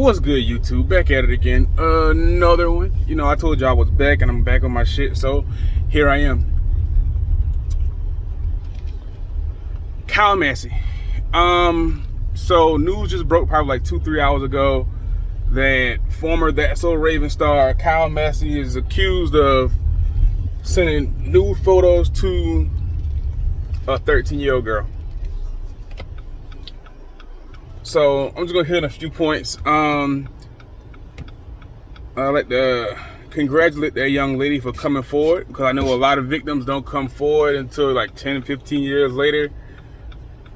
What's good, YouTube? Back at it again. Another one. I told you I was back, and I'm back on my shit, so here I am. Kyle Massey. So news just broke probably like 2-3 hours ago that former That's So Raven star Kyle Massey is accused of sending nude photos to a 13-year-old girl. So I'm just gonna hit on a few points. I'd like to congratulate that young lady for coming forward, because I know a lot of victims don't come forward until like 10-15 years later.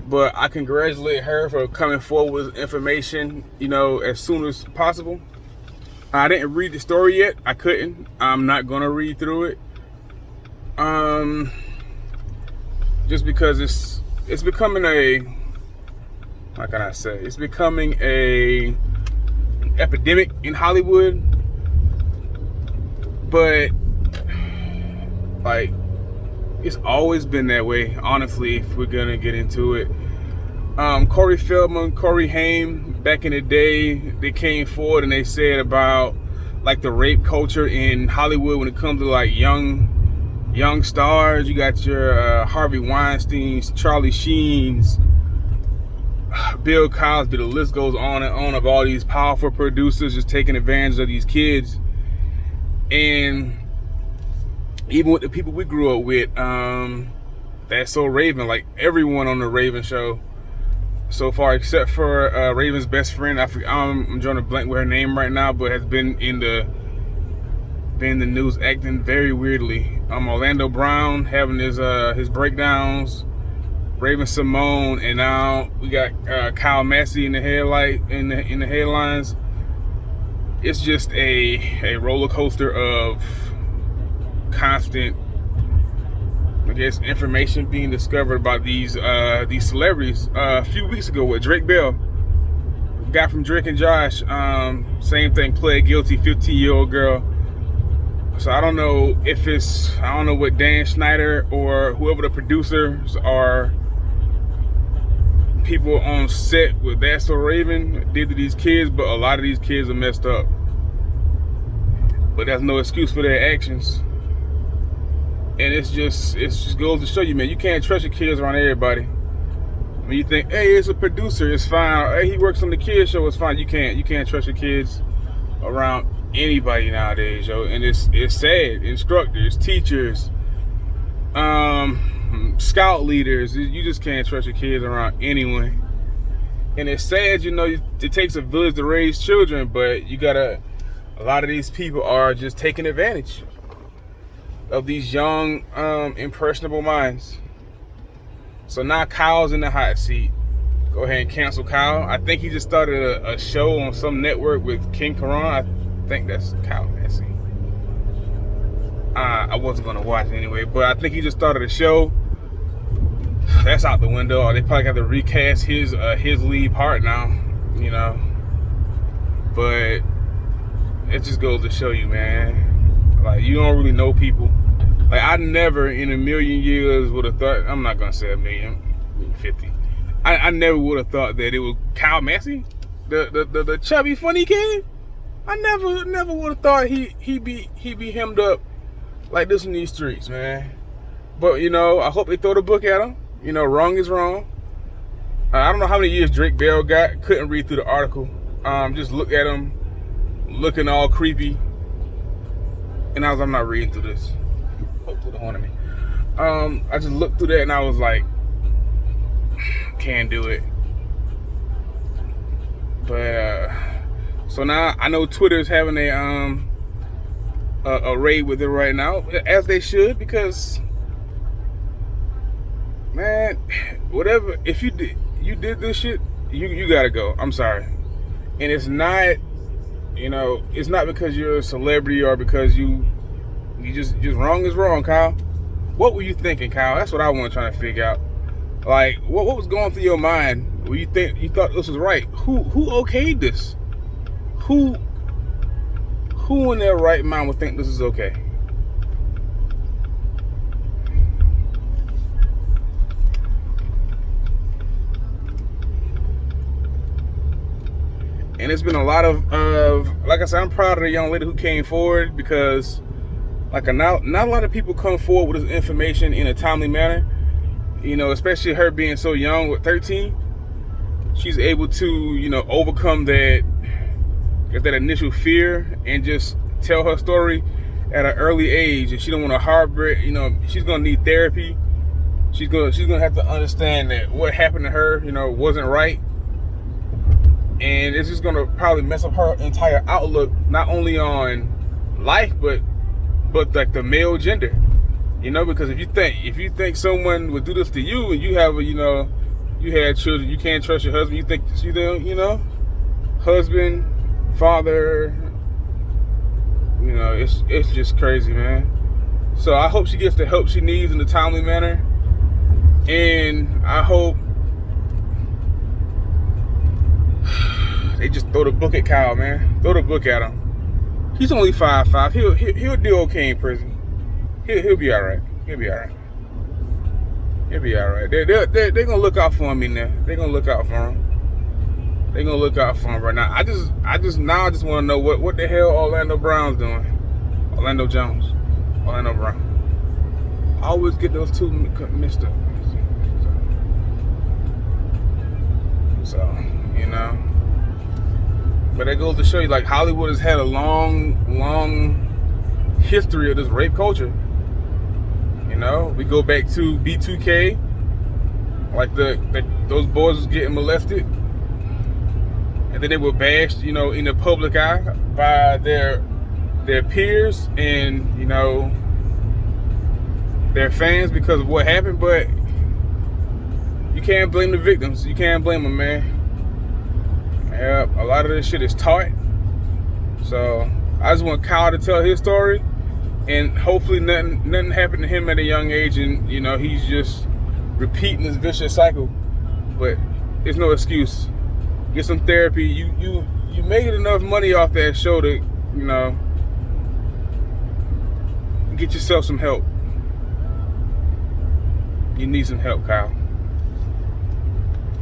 But I congratulate her for coming forward with information, as soon as possible. I didn't read the story yet. I couldn't. I'm not gonna read through it. Just because it's becoming a, how can I say? It's becoming a epidemic in Hollywood. But like, it's always been that way, honestly, if we're gonna get into it. Corey Feldman, Corey Haim, back in the day, they came forward and they said about like the rape culture in Hollywood when it comes to like young stars. You got your Harvey Weinsteins, Charlie Sheens, Bill Cosby, the list goes on and on, of all these powerful producers just taking advantage of these kids. And even with the people we grew up with, That's So Raven, like everyone on the Raven show so far, except for Raven's best friend, I'm drawing a blank with her name right now, but has been in the news acting very weirdly. Orlando Brown having his breakdowns, Raven Simone, and now we got Kyle Massey in the headlines. It's just a roller coaster of constant, I guess, information being discovered about these celebrities. A few weeks ago with Drake Bell, guy from Drake and Josh, same thing, pled guilty, 15-year-old girl. So I don't know what Dan Schneider or whoever the producers are, people on set with That's So Raven did to these kids, but a lot of these kids are messed up. But that's no excuse for their actions. And it just goes to show you, man, you can't trust your kids around everybody. When you think, hey, it's a producer, it's fine. Or, hey, he works on the kids show, it's fine. You can't trust your kids around anybody nowadays, yo. And it's sad. Instructors, teachers, scout leaders, you just can't trust your kids around anyone. And it's sad, it takes a village to raise children, but a lot of these people are just taking advantage of these young, impressionable minds. So now Kyle's in the hot seat. Go ahead and cancel Kyle. I think he just started a show on some network with King Karan. I think that's Kyle Massey. I wasn't gonna watch it anyway, but I think he just started a show. That's out the window. Or they probably got to recast his lead part now, But it just goes to show you, man. Like, you don't really know people. Like, I never in a million years would have thought, I'm not gonna say a million, 50. I never would have thought that it was Kyle Massey, the chubby funny kid. I never would have thought he'd be hemmed up like this in these streets, man. But I hope they throw the book at him. Wrong is wrong. I don't know how many years Drake Bell got. Couldn't read through the article. Just look at him looking all creepy. And I'm not reading through this. Hopefully don't want me. I just looked through that and I was like, can't do it. But so now I know Twitter's having a raid with it right now, as they should, because, man, whatever, if you did this shit, you gotta go. I'm sorry. And it's not, it's not because you're a celebrity or because you just wrong is wrong, Kyle. What were you thinking, Kyle? That's what I want to try to figure out. Like, what was going through your mind when you thought this was right? Who okayed this? Who in their right mind would think this is okay? And it's been a lot of like I said, I'm proud of the young lady who came forward, because like not a lot of people come forward with this information in a timely manner. You know, especially her being so young with 13. She's able to, you know, overcome that initial fear and just tell her story at an early age. And she don't want to harbor it. You know, she's gonna need therapy. She's gonna have to understand that what happened to her, you know, wasn't right. And it's just gonna probably mess up her entire outlook, not only on life, but like the male gender. You know, because if you think someone would do this to you, and you have a, you know, you had children, you can't trust your husband, you think you don't, you know, husband, father, you know, it's just crazy, man. So I hope she gets the help she needs in a timely manner, and I hope they just throw the book at Kyle, man. Throw the book at him. He's only 5'5". He'll do okay in prison. He'll be all right. He'll be all right. He'll be all right. They're gonna look out for him in there. They're gonna look out for him. They're gonna look out for him right now. I just want to know what the hell Orlando Brown's doing. Orlando Jones, Orlando Brown. I always get those two mixed up. So, you know. But that goes to show you, like, Hollywood has had a long history of this rape culture. You know, we go back to B2K, like those boys was getting molested, and then they were bashed, you know, in the public eye by their peers and, you know, their fans because of what happened. But you can't blame the victims. You can't blame them, man. Yeah, a lot of this shit is taught. So I just want Kyle to tell his story, and hopefully nothing happened to him at a young age, and, you know, he's just repeating this vicious cycle. But there's no excuse. Get some therapy. You made enough money off that show to, you know, get yourself some help. You need some help, Kyle.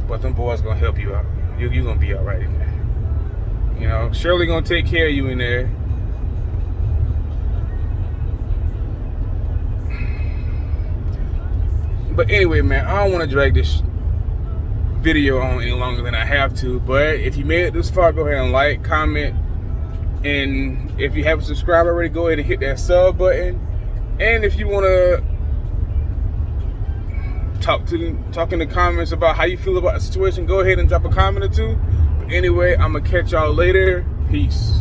But them boys gonna help you out. You gonna be all right in there. You know, Shirley gonna take care of you in there. But anyway, man, I don't want to drag this video on any longer than I have to. But if you made it this far, go ahead and like, comment, and if you haven't subscribed already, go ahead and hit that sub button. And if you want to talk in the comments about how you feel about the situation, go ahead and drop a comment or two. But anyway, I'm gonna catch y'all later. Peace.